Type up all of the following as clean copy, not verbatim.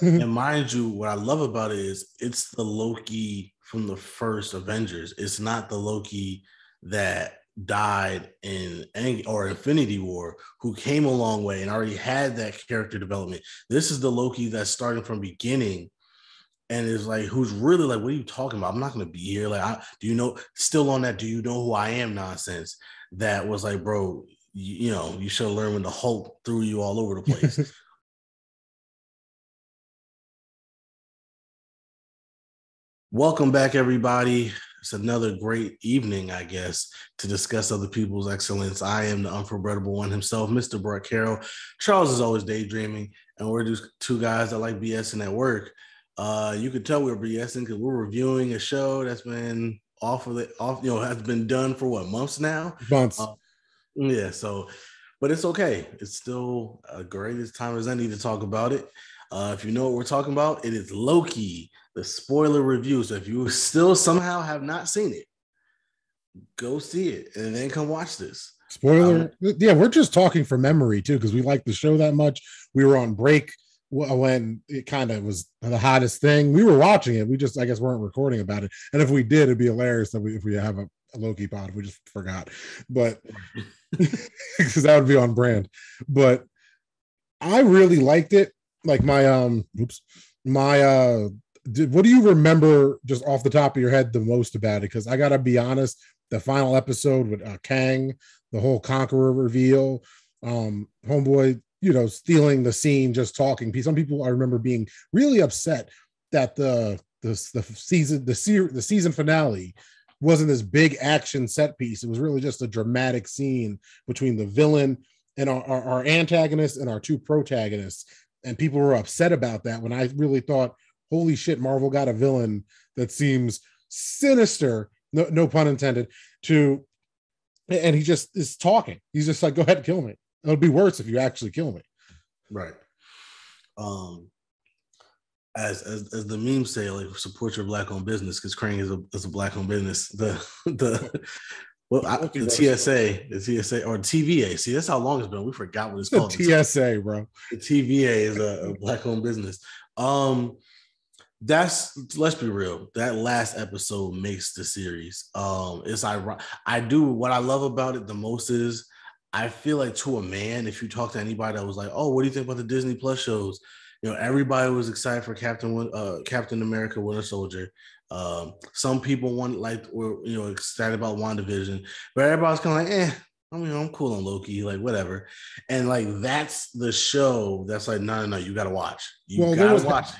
And mind you, what I love about it is it's the Loki from the first Avengers. It's not the Loki that died in or Infinity War, who came a long way and already had that character development. This is the Loki that's starting from beginning and is like, who's really like, what are you talking about? I'm not going to be here. Like, do you know, still on that, do you know who I am nonsense? That was like, bro, you know, you should have learned when the Hulk threw you all over the place. Welcome back, everybody. It's another great evening, I guess, to discuss other people's excellence. I am the unforgettable one himself, Mr. Brett Carroll. Charles is always daydreaming, and we're just two guys that like BSing at work. You could tell we're BSing because we're reviewing a show that's been has been done for what, months now? Months. Yeah, so, but it's okay. It's still a great time as any to talk about it. If you know what we're talking about, it is Loki, the spoiler review. So if you still somehow have not seen it, go see it and then come watch this. Spoiler. Yeah, we're just talking from memory too, because we like the show that much. We were on break when it kind of was the hottest thing. We were watching it. We just, I guess, weren't recording about it. And if we did, it'd be hilarious that if we have a Loki pod, we just forgot. But because that would be on brand. But I really liked it. Like what do you remember just off the top of your head the most about it? Because I gotta be honest, the final episode with Kang, the whole Conqueror reveal, homeboy, stealing the scene, just talking. Some people I remember being really upset that the season finale wasn't this big action set piece. It was really just a dramatic scene between the villain and our antagonist and our two protagonists. And people were upset about that when I really thought, holy shit, Marvel got a villain that seems sinister, no pun intended, and he just is talking. He's just like, go ahead and kill me. It'll be worse if you actually kill me. Right. As the memes say, like, support your black-owned business, because Krang is a black-owned business. The TSA or TVA. See, that's how long it's been. We forgot what it's called. The TSA, bro. The TVA is a black-owned business. Let's be real. That last episode makes the series. It's ironic. What I love about it the most is I feel like, to a man, if you talk to anybody that was like, "Oh, what do you think about the Disney Plus shows?" Everybody was excited for Captain America: Winter Soldier. Some people were excited about WandaVision, but everybody's kind of like, I'm cool on Loki, like whatever. And like that's the show that's like, no, you gotta watch. You gotta watch it.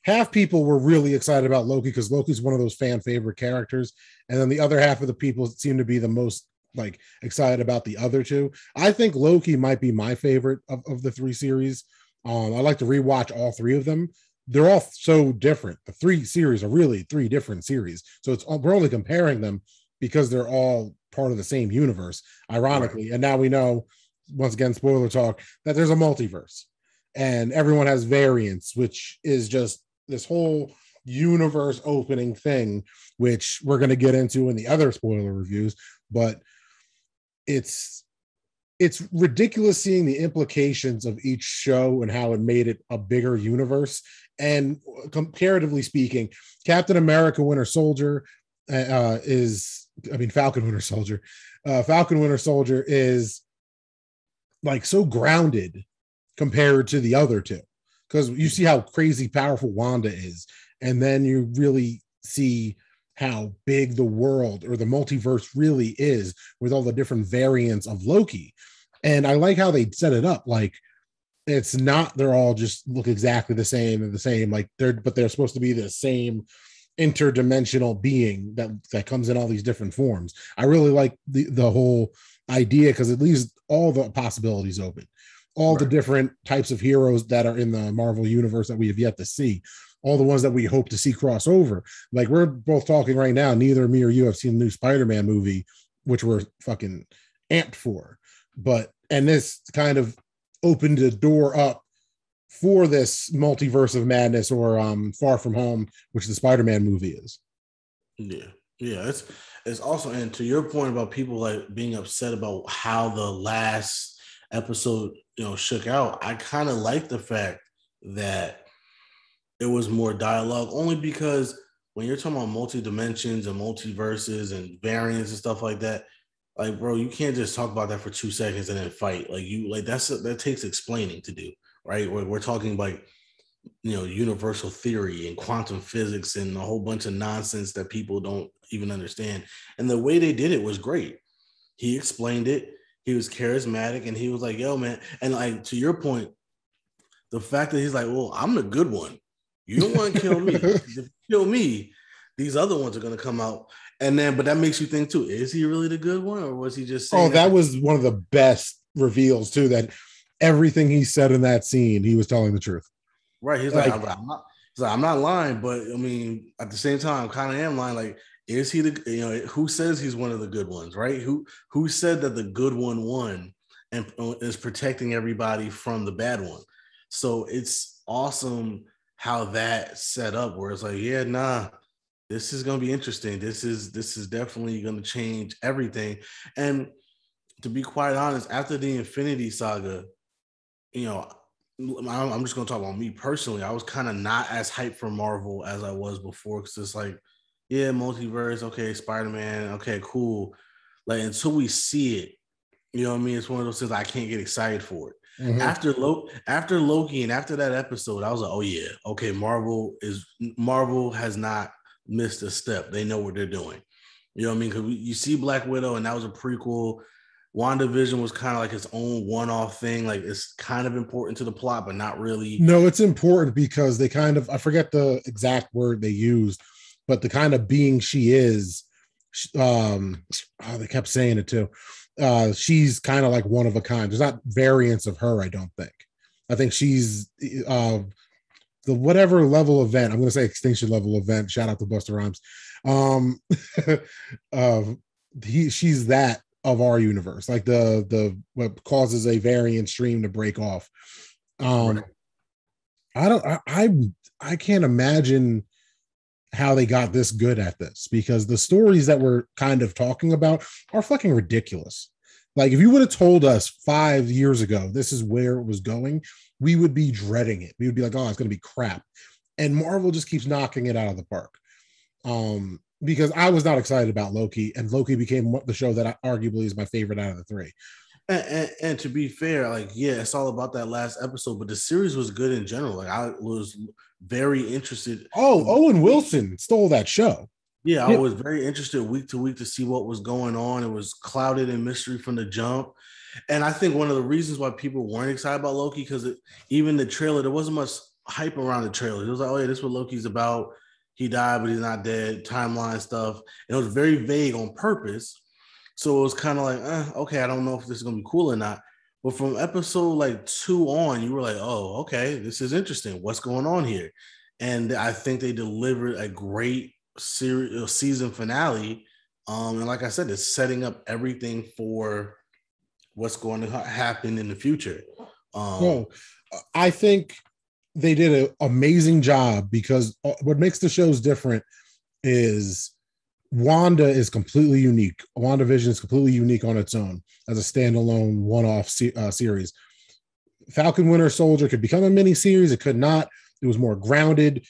Half people were really excited about Loki because Loki's one of those fan favorite characters, and then the other half of the people seem to be the most like excited about the other two. I think Loki might be my favorite of the three series. I like to rewatch all three of them. They're all so different. The three series are really three different series, so we're only comparing them because they're all part of the same universe, ironically. Right. And now we know, once again, spoiler talk, that there's a multiverse, and everyone has variants, which is just this whole universe opening thing, which we're going to get into in the other spoiler reviews. But it's ridiculous seeing the implications of each show and how it made it a bigger universe. And comparatively speaking, Captain America: Winter Soldier Falcon Winter Soldier. Falcon Winter Soldier is like so grounded compared to the other two, because you see how crazy powerful Wanda is, and then you really see how big the world or the multiverse really is with all the different variants of Loki. And I like how they set it up. Like, it's not, they're all just look exactly the same and the same, like they're supposed to be the same interdimensional being that comes in all these different forms. I really like the whole idea, because it leaves all the possibilities open, all the different types of heroes that are in the Marvel universe that we have yet to see, all the ones that we hope to see cross over. Like, we're both talking right now, neither me or you have seen the new Spider-Man movie, which we're fucking amped for. And this kind of opened the door up for this multiverse of madness, or Far From Home, which the Spider-Man movie is. Yeah. It's also, and to your point about people like being upset about how the last episode shook out, I kind of like the fact that it was more dialogue, only because when you're talking about multi dimensions and multiverses and variants and stuff like that, like bro, you can't just talk about that for 2 seconds and then fight. Like you like that takes explaining to do, right? We're talking like universal theory and quantum physics and a whole bunch of nonsense that people don't even understand. And the way they did it was great. He explained it. He was charismatic, and he was like, "Yo, man," and like to your point, the fact that he's like, "Well, I'm the good one. You don't want to kill me. If you kill me, these other ones are going to come out." And then, but that makes you think too: is he really the good one, or was he just saying? Oh, that was one of the best reveals too. That everything he said in that scene, he was telling the truth. Right? He's like, I'm not lying, but I mean, at the same time, I kind of am lying. Like, is he the who says he's one of the good ones? Right? Who said that the good one won and is protecting everybody from the bad one? So it's awesome how that set up where it's like, yeah, nah, this is gonna be interesting. This is definitely gonna change everything. And to be quite honest, after the Infinity Saga, you know, I'm just gonna talk about me personally. I was kind of not as hyped for Marvel as I was before, because it's like, yeah, multiverse, okay, Spider-Man, okay, cool. Like until we see it, you know what I mean? It's one of those things I can't get excited for it. Mm-hmm. After Loki and after that episode, I was like, oh yeah, okay, Marvel has not missed a step. They know what they're doing. You know what I mean? Because you see Black Widow, and that was a prequel. WandaVision was kind of like its own one-off thing. Like it's kind of important to the plot, but not really. No, it's important because they kind of, I forget the exact word they used, but the kind of being she is, they kept saying it too. She's kind of like one of a kind. There's not variants of her, I don't think. I think she's the whatever level event. I'm going to say extinction level event. Shout out to Busta Rhymes. She's that of our universe, like the what causes a variant stream to break off. Right. I can't imagine how they got this good at this, because the stories that we're kind of talking about are fucking ridiculous. Like if you would have told us 5 years ago this is where it was going, we would be dreading it. We would be like, oh, it's going to be crap. And Marvel just keeps knocking it out of the park. Because I was not excited about Loki, and Loki became the show that arguably is my favorite out of the three. And to be fair, like, yeah, it's all about that last episode, but the series was good in general. Like I was very interested. Oh, Owen Wilson stole that show. Yeah, I was very interested week to week to see what was going on. It was clouded in mystery from the jump. And I think one of the reasons why people weren't excited about Loki, because even the trailer, there wasn't much hype around the trailer. It was like, oh yeah, this is what Loki's about. He died, but he's not dead. Timeline stuff. And it was very vague on purpose. So it was kind of like, okay, I don't know if this is gonna be cool or not. But from episode like 2 on, you were like, oh, okay, this is interesting. What's going on here? And I think they delivered a great season finale. And like I said, it's setting up everything for what's going to happen in the future. I think they did an amazing job, because what makes the shows different is Wanda is completely unique. WandaVision is completely unique on its own as a standalone one-off series. Falcon Winter Soldier could become a mini series. It could not. It was more grounded,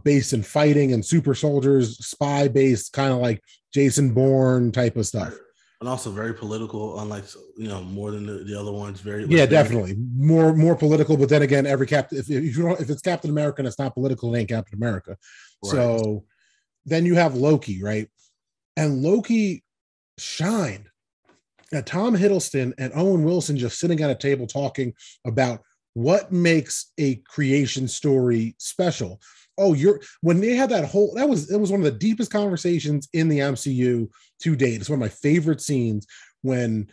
based in fighting and super soldiers, spy based, kind of like Jason Bourne type of stuff. And also very political, unlike more than the other ones. Definitely more political. But then again, every captain, if it's Captain America and it's not political, it ain't Captain America. Right. So then you have Loki, right? And Loki shined. And Tom Hiddleston and Owen Wilson just sitting at a table talking about what makes a creation story special. Oh, when they had it was one of the deepest conversations in the MCU to date. It's one of my favorite scenes when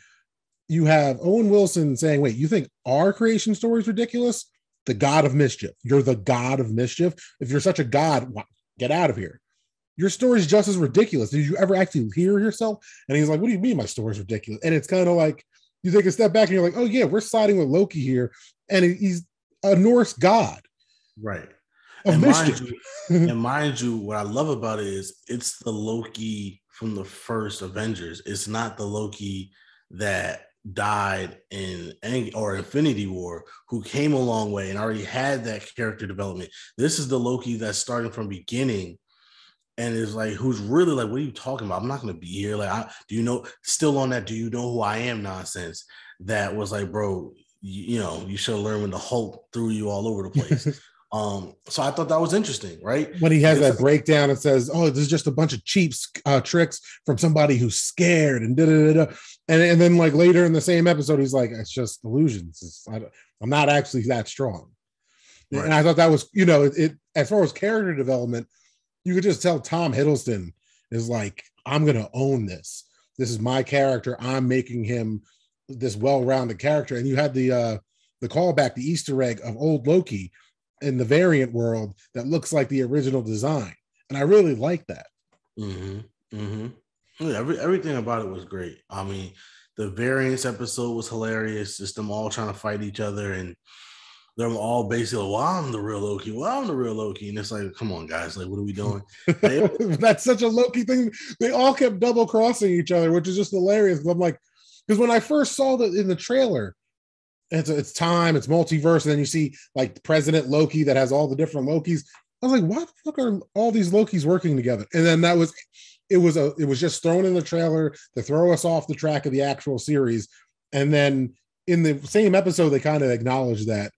you have Owen Wilson saying, wait, you think our creation story is ridiculous? The god of mischief. You're the god of mischief. If you're such a god, get out of here. Your story is just as ridiculous. Did you ever actually hear yourself? And he's like, what do you mean my story is ridiculous? And it's kind of like, you take a step back and you're like, oh yeah, we're siding with Loki here. And he's a Norse god. Right. And mind you, what I love about it is it's the Loki from the first Avengers. It's not the Loki that died in Infinity War, who came a long way and already had that character development. This is the Loki that's starting from beginning and is like, who's really like, what are you talking about? I'm not going to be here. Like, do you know, still on that, do you know who I am nonsense? That was like, bro, you know, you should learn when the Hulk threw you all over the place. So I thought that was interesting, right? When he has that breakdown and says, "Oh, this is just a bunch of cheap tricks from somebody who's scared," and and then like later in the same episode, he's like, "It's just illusions. I'm not actually that strong." Right. And I thought that was, you know, it as far as character development, you could just tell Tom Hiddleston is like, "I'm gonna own this. This is my character. I'm making him this well-rounded character." And you had the callback, the Easter egg of old Loki in the variant world that looks like the original design, and I really like that. Yeah, everything about it was great. I mean, the variants episode was hilarious, just them all trying to fight each other, and they're all basically, well, I'm the real Loki, and it's like, come on guys, like, what are we doing? That's such a Loki thing. They all kept double crossing each other, which is just hilarious. I'm like, because when I first saw that in the trailer, it's time, it's multiverse, and then you see like President Loki that has all the different Lokis. I was like, why the fuck are all these Lokis working together? And then it was just thrown in the trailer to throw us off the track of the actual series. And then in the same episode, they kind of acknowledge that,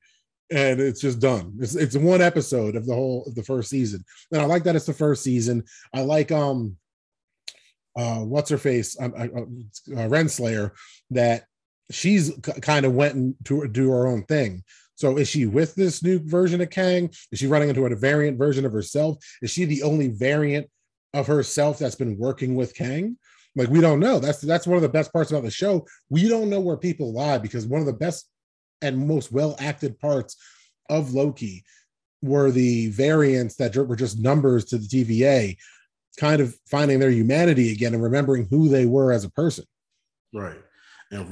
and it's just done. It's one episode of the first season, and I like that it's the first season. I like what's her face, Renslayer, that she's kind of went to do her own thing. So is she with this new version of Kang? Is she running into a variant version of herself? Is she the only variant of herself that's been working with Kang? Like, we don't know. That's one of the best parts about the show. We don't know where people lie, because one of the best and most well-acted parts of Loki were the variants that were just numbers to the TVA, kind of finding their humanity again and remembering who they were as a person. Right. And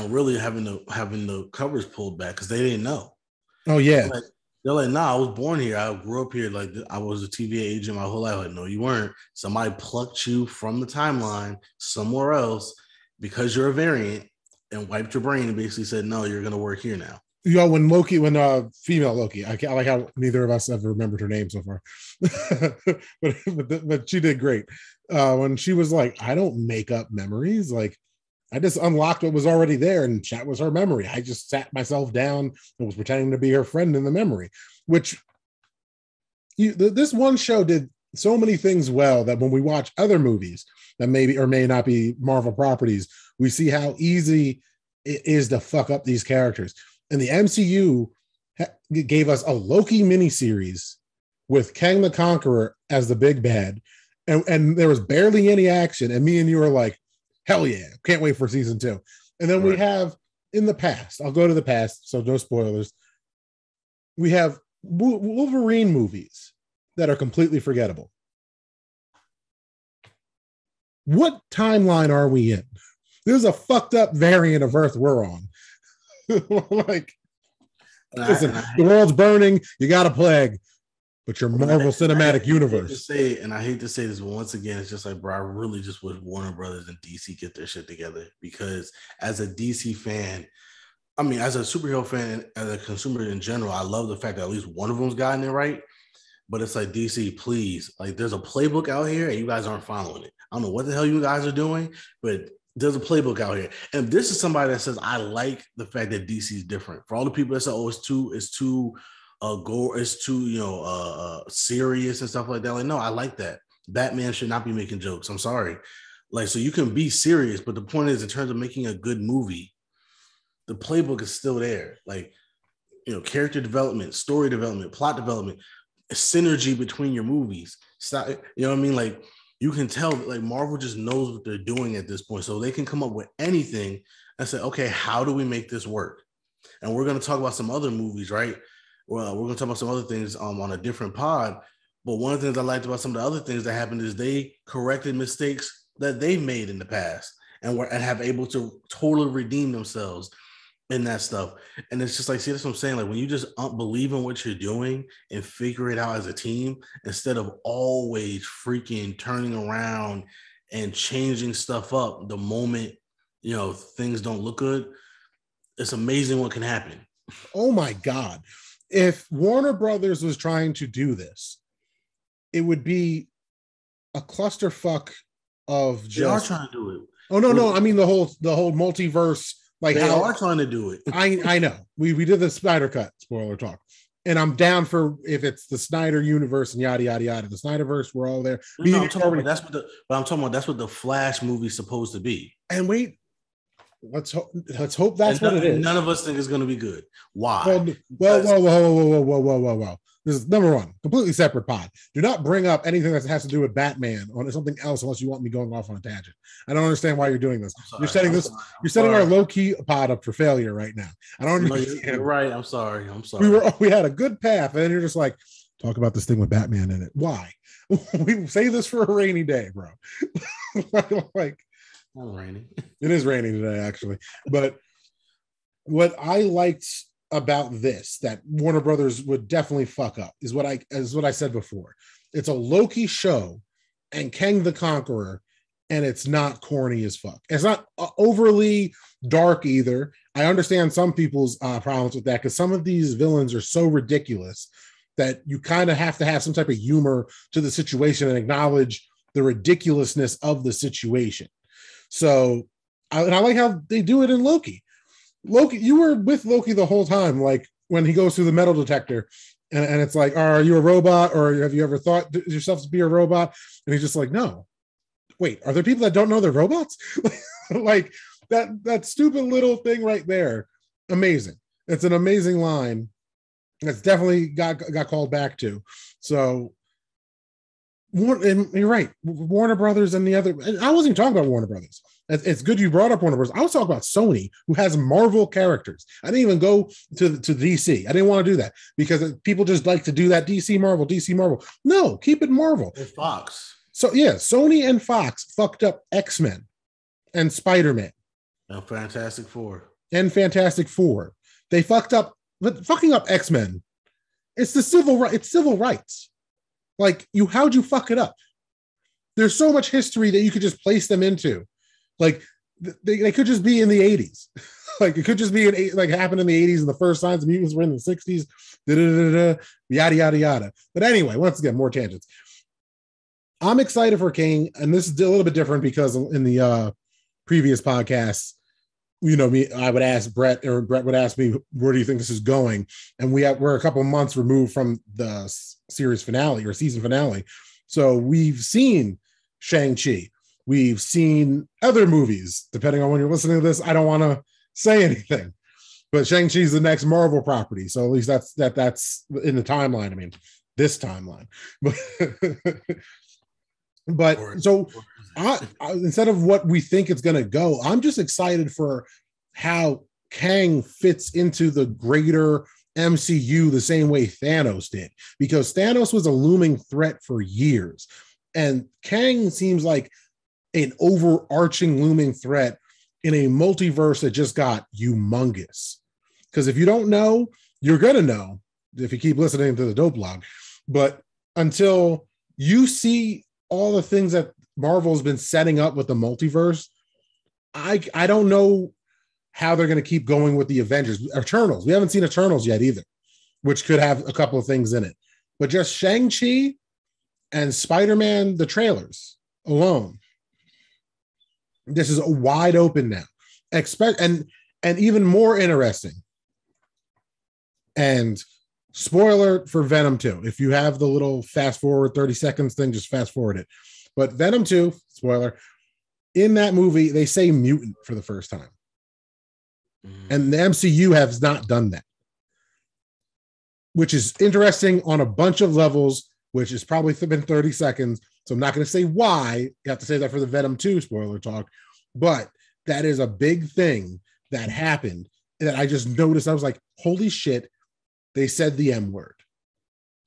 really having the covers pulled back because they didn't know. Oh yeah, they're like, nah, I was born here. I grew up here. Like, I was a TVA agent my whole life. Like, no, you weren't. Somebody plucked you from the timeline somewhere else because you're a variant and wiped your brain and basically said, no, you're gonna work here now. You know, when female Loki, I like how neither of us have remembered her name so far, but she did great. When she was like, I don't make up memories, like, I just unlocked what was already there, and that was her memory. I just sat myself down and was pretending to be her friend in the memory, which this one show did so many things well that when we watch other movies that maybe or may not be Marvel properties, we see how easy it is to fuck up these characters. And the MCU gave us a Loki miniseries with Kang the Conqueror as the big bad, and there was barely any action, and me and you were like, hell yeah, can't wait for season 2. And then we have in the past, I'll go to the past, so no spoilers. We have Wolverine movies that are completely forgettable. What timeline are we in? This is a fucked up variant of Earth we're on. Like, listen, the world's burning, you got a plague, but your Marvel Cinematic Universe. I hate to say this, but once again, it's just like, bro, I really just wish Warner Brothers and DC get their shit together, because as a DC fan, I mean, as a superhero fan, as a consumer in general, I love the fact that at least one of them's gotten it right. But it's like, DC, please, like, there's a playbook out here and you guys aren't following it. I don't know what the hell you guys are doing, but there's a playbook out here. And this is somebody that says, I like the fact that DC is different. For all the people that say, oh, it's too serious and stuff like that. Like, no, I like that. Batman should not be making jokes. I'm sorry. Like, so you can be serious, but the point is, in terms of making a good movie, the playbook is still there. Like, you know, character development, story development, plot development, synergy between your movies. Stop, you know what I mean? Like, you can tell that, like, Marvel just knows what they're doing at this point. So they can come up with anything and say, okay, how do we make this work? And we're going to talk about some other movies, right? Well, we're going to talk about some other things on a different pod. But one of the things I liked about some of the other things that happened is they corrected mistakes that they made in the past and have able to totally redeem themselves in that stuff. And it's just like, see, that's what I'm saying. Like, when you just believe in what you're doing and figure it out as a team, instead of always freaking turning around and changing stuff up the moment things don't look good, it's amazing what can happen. Oh my God. If Warner Brothers was trying to do this, it would be a clusterfuck of just. They are trying to do it. Oh no! I mean the whole multiverse. Like they are trying to do it. I know. We did the Snyder Cut spoiler talk, and I'm down for if it's the Snyder universe and yada yada yada. The Snyderverse, we're all there. No, I'm talking about that's what the Flash movie's supposed to be. And wait, let's hope that's what it is. None of us think it's going to be good. Why? Whoa. This is number one, completely separate pod. Do not bring up anything that has to do with Batman or something else unless you want me going off on a tangent. I don't understand why you're doing this. You're setting our Loki pod up for failure right now. I don't understand. You're right. I'm sorry. We had a good path, and then you're just like, talk about this thing with Batman in it. Why? We say this for a rainy day, bro. Like, not rainy. It is raining today, actually. But what I liked about this that Warner Brothers would definitely fuck up is what I said before. It's a Loki show and Kang the Conqueror, and it's not corny as fuck. It's not overly dark either. I understand some people's problems with that because some of these villains are so ridiculous that you kind of have to have some type of humor to the situation and acknowledge the ridiculousness of the situation. So, I like how they do it in Loki. Loki, you were with Loki the whole time, like when he goes through the metal detector and it's like, are you a robot or have you ever thought yourself to be a robot? And he's just like, no. Wait, are there people that don't know they're robots? Like that stupid little thing right there. Amazing. It's an amazing line. That's definitely got called back to. So, and you're right. Warner Brothers and the other. I wasn't even talking about Warner Brothers. It's good you brought up Warner Brothers. I was talking about Sony, who has Marvel characters. I didn't even go to DC. I didn't want to do that because people just like to do that DC Marvel. No, keep it Marvel. It's Fox. So yeah, Sony and Fox fucked up X-Men and Spider-Man and Fantastic Four. They fucked up, but fucking up X-Men. It's civil rights. Like how'd you fuck it up? There's so much history that you could just place them into. Like they could just be in the 80s. Like it could just be happened in the 80s and the first signs of mutants were in the 60s. Yada yada yada. But anyway, once again, more tangents. I'm excited for King, and this is a little bit different because in the previous podcasts, I would ask Brett, or Brett would ask me, where do you think this is going? And we're a couple of months removed from the series finale or season finale. So we've seen Shang-Chi. We've seen other movies, depending on when you're listening to this. I don't want to say anything, but Shang-Chi is the next Marvel property. So at least that's in the timeline. I mean, this timeline, but so I, instead of what we think it's going to go, I'm just excited for how Kang fits into the greater MCU the same way Thanos did, because Thanos was a looming threat for years. And Kang seems like an overarching looming threat in a multiverse that just got humongous. Because if you don't know, you're going to know if you keep listening to the Dope Log. But until you see all the things that Marvel's been setting up with the multiverse, I don't know how they're going to keep going with the Avengers. Eternals. We haven't seen Eternals yet either, which could have a couple of things in it. But just Shang-Chi and Spider-Man, the trailers alone, this is wide open now. And even more interesting. And spoiler for Venom 2. If you have the little fast forward 30 seconds thing, just fast forward it. But Venom 2, spoiler, in that movie, they say mutant for the first time. And the MCU has not done that, which is interesting on a bunch of levels, which has probably been 30 seconds. So I'm not going to say why. You have to say that for the Venom 2 spoiler talk. But that is a big thing that happened that I just noticed. I was like, holy shit, they said the M word.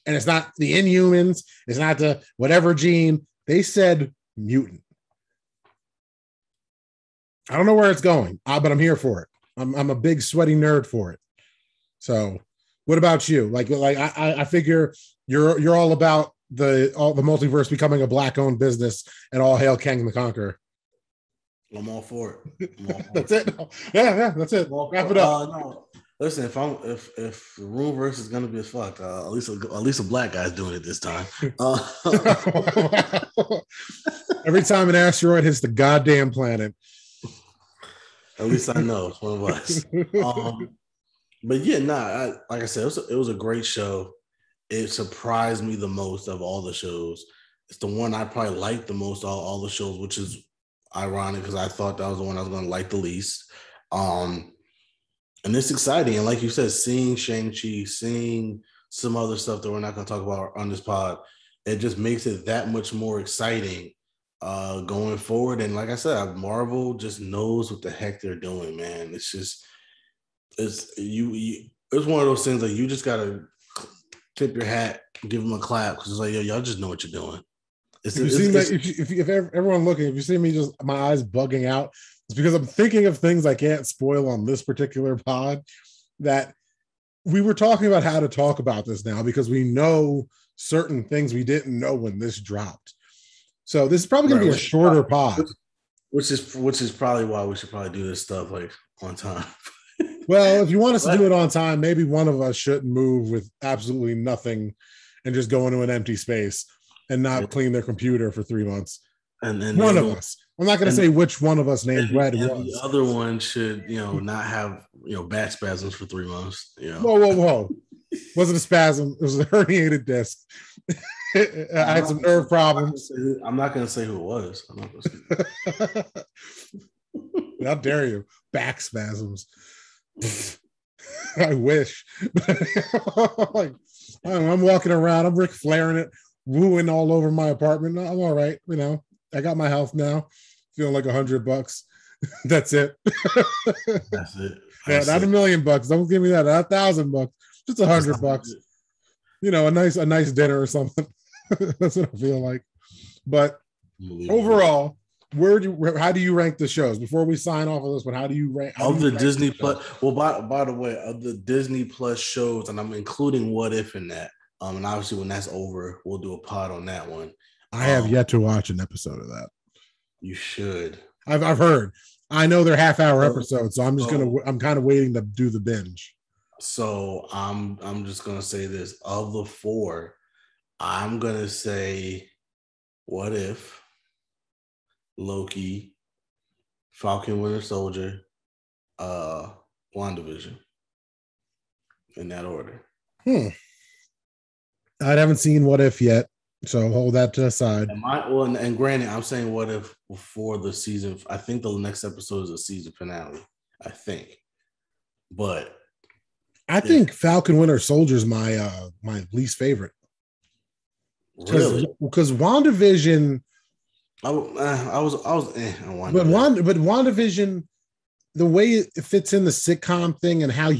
And it's not the Inhumans. It's not the whatever gene. They said mutant. I don't know where it's going, but I'm here for it. I'm a big sweaty nerd for it. So what about you? Like I figure you're all about the multiverse becoming a black owned business and all hail Kang the Conqueror. I'm all for it. I'm all for That's it. Yeah, that's it. Wrap it up. No. Listen, if the room verse is gonna be as fuck, at least a black guy's doing it this time. Every time an asteroid hits the goddamn planet. At least I know it's one of us. But yeah, like I said, it was a great show. It surprised me the most of all the shows. It's the one I probably liked the most all the shows, which is ironic because I thought that was the one I was going to like the least. And it's exciting. And like you said, seeing Shang-Chi, seeing some other stuff that we're not going to talk about on this pod, it just makes it that much more exciting going forward. And like I said, Marvel just knows what the heck they're doing, man. It's just, it's one of those things that you just got to tip your hat, give them a clap because it's like, yo, y'all just know what you're doing. If everyone looking, if you see me just my eyes bugging out, it's because I'm thinking of things I can't spoil on this particular pod. That we were talking about how to talk about this now because we know certain things we didn't know when this dropped. So this is probably going to be a shorter pod, which is probably why we should probably do this stuff like on time. Well, if you want us to do it on time, maybe one of us shouldn't move with absolutely nothing and just go into an empty space and not clean their computer for 3 months. And then one of us. I'm not going to say which one of us named Red was. The other one should, not have, back spasms for 3 months. Whoa. Wasn't a spasm. It was a herniated disc. I had some nerve problems. I'm not going to say who it was. How dare you? Back spasms. I wish. Like, I'm walking around. I'm Ric Flairing it, wooing all over my apartment. I'm all right. I got my health now. Feeling like $100. That's it. That's it. Yeah, not $1 million. Don't give me that. Not $1,000. Just $100. A nice dinner or something. That's what I feel like. But overall, how do you rank the shows before we sign off of this one? How do you rank of the Disney Plus? Well, by the way, of the Disney Plus shows, and I'm including What If in that. And obviously, when that's over, we'll do a pod on that one. I have yet to watch an episode of that. You should. I've heard. I know they're half-hour episodes, so I'm kind of waiting to do the binge. So I'm just gonna say this: of the 4, I'm gonna say What If, Loki, Falcon Winter Soldier, WandaVision. In that order. I haven't seen What If yet, so hold that to the side. And granted, I'm saying What If before the season. I think the next episode is a season finale. I think, but I think Falcon Winter Soldier is my least favorite. Really? Because WandaVision. I was on WandaVision. But WandaVision, the way it fits in the sitcom thing and how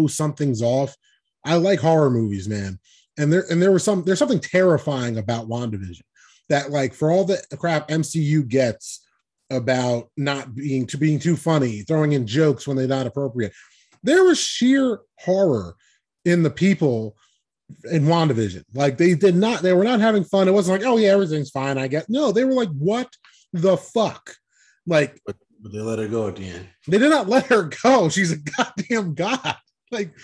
something's off. I like horror movies, man. And there's something terrifying about WandaVision that, like, for all the crap MCU gets about not being too funny, throwing in jokes when they're not appropriate, there was sheer horror in the people in WandaVision. Like, they were not having fun. It wasn't like, oh yeah, everything's fine, I guess. No, they were like, what the fuck? Like, but they let her go at the end. They did not let her go. She's a goddamn god. Like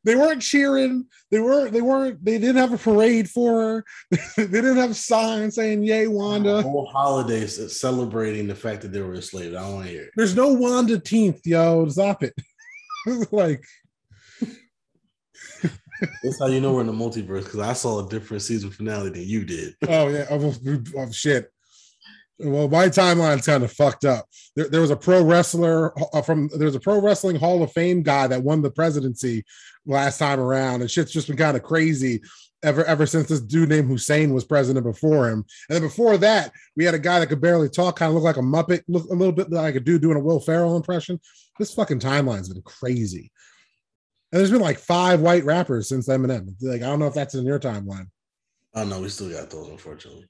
they weren't cheering. They didn't have a parade for her. They didn't have signs saying, yay, Wanda. The whole holiday celebrating the fact that they were enslaved. I don't want to hear it. There's no Wanda 10th, yo. Stop it. Like, that's how you know we're in the multiverse, because I saw a different season finale than you did. Oh yeah. Oh shit. Well, my timeline's kind of fucked up. There was a pro wrestler there's a pro wrestling Hall of Fame guy that won the presidency last time around, and shit's just been kind of crazy ever since this dude named Hussein was president before him. And then before that, we had a guy that could barely talk, kind of look like a Muppet, look a little bit like a dude doing a Will Ferrell impression. This fucking timeline's been crazy. And there's been like 5 white rappers since Eminem. Like, I don't know if that's in your timeline. Oh no, we still got those, unfortunately.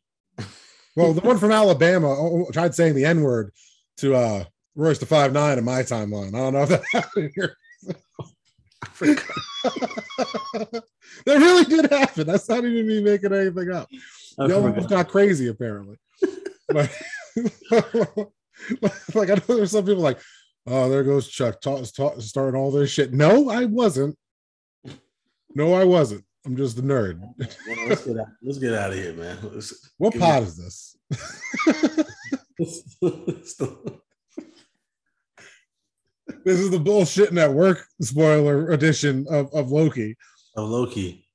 Well, the one from Alabama tried saying the N-word to Royce the 5'9" in my timeline. I don't know if that happened here. That really did happen. That's not even me making anything up. Y'all got crazy, apparently. But Like I know there's some people like, oh, there goes Chuck starting all this shit. No, I wasn't. No, I wasn't. I'm just a nerd. Well, let's get out of here, man. What pod is this? This is the bullshit network spoiler edition of Loki. Of Loki,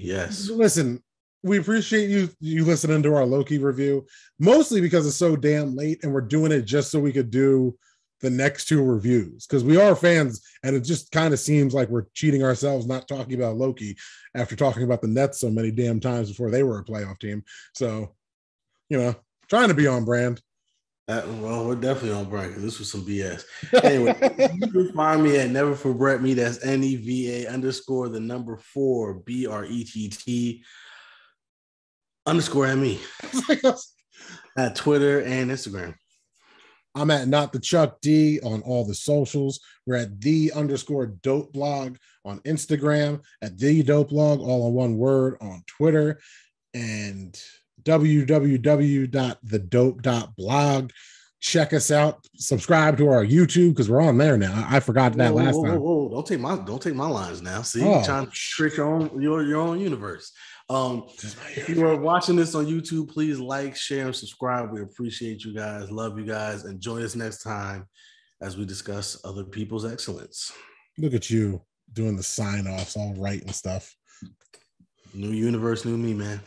yes. Listen, we appreciate you listening to our Loki review, mostly because it's so damn late and we're doing it just so we could do the next two reviews because we are fans and it just kind of seems like we're cheating ourselves not talking about Loki after talking about the Nets so many damn times before they were a playoff team. So, trying to be on brand. Well, we're definitely on brand because this was some BS. Anyway, you can find me at Never Forget Me. That's NEVA_4 BRETT _ME at Twitter and Instagram. I'm at Not the Chuck D on all the socials. We're at _dope blog on Instagram, at the dope blog, all in one word on Twitter, and www.thedope.blog. Check us out. Subscribe to our YouTube because we're on there now. I forgot that last time. Whoa. Don't take my lines now. See, trying to trick your own universe. If you are watching this on YouTube, please like, share, and subscribe. We appreciate you guys. Love you guys. And join us next time as we discuss other people's excellence. Look at you doing the sign-offs all right and stuff. New universe, new me, man.